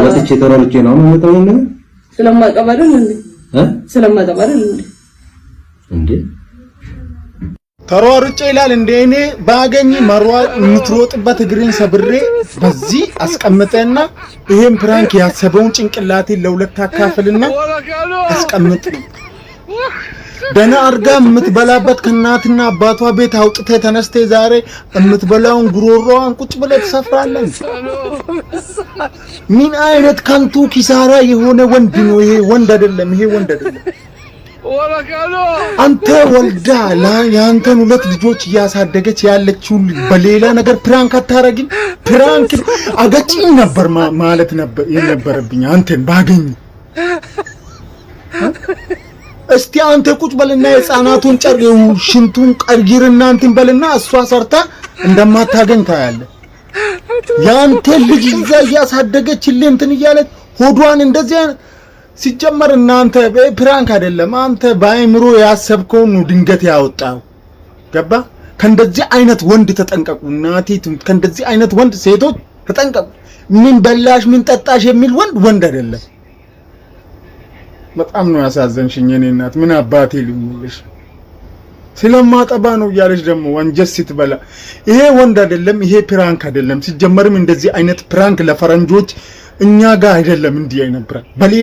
ወጥቼ ተሮልቼ ነው የምመጣው እንዴ ስለማቀበረን ስለማቀበረን እንዴ ተሯርጬ ይላል እንዴ እኔ ባገኝ መሯጥ የምትሮጥበት እግሬን ሰብሬ በዚህ አስቀምጠና ይሄን ፕራንክ ያሰበውን ጭንቅላቴን ለሁለት አካፍልና አስቀምጥ ደና አርጋ የምትበላበት ከናትና አባቷ ቤት አውጥተ ተነስተ ዛሬ የምትበላውን ጉሮሮዋን ቁጭ ብለ ተሰፍራለህ ምን አይነት ከንቱ ኪሳራ የሆነ ወንድ ነው ይሄ ወንድ አይደለም ይሄ ወንድ አይደለም አንተ ወልዳ ያንተን ሁለት ልጆች ያሳደገች ያለችው በሌላ ነገር ፕራንክ አታረግም ፕራንክ አገጭኝ ነበር ማለት ነበር የነበረብኝ አንተን ባገኝ እስቲ አንተ ቁጭ በልና የጻናቱን ጨርው ሽንቱን ቀርጊርና አንተን በልና እሷ ሰርታ እንደማታገኝ ታያለ ያንተ ልጅ ይዛ ያሳደገችልህ እንትን ይያለች ሆዷን እንደዚህ ሲጀመር እናንተ ፕራንክ አይደለም አንተ ባይምሮ ያሰብከው ነው ድንገት ያወጣው ገባ ከእንደዚህ አይነት ወንድ ተጠንቀቁ እናቲቱ ከእንደዚህ አይነት ወንድ ሴቶች ተጠንቀቁ ምን በላሽ ምን ጠጣሽ የሚል ወንድ አይደለም በጣም ነው ያሳዘንሽኝ የኔ እናት ምን አባቴ ልሙልሽ ስለማጠባ ነው ያለሽ ደግሞ ወንጀል ስትበላ ይሄ ወንድ አይደለም ይሄ ፕራንክ አይደለም ሲጀመርም እንደዚህ አይነት ፕራንክ ለፈረንጆች እኛ ጋር አይደለም እንዲህ አይነት ፕራንክ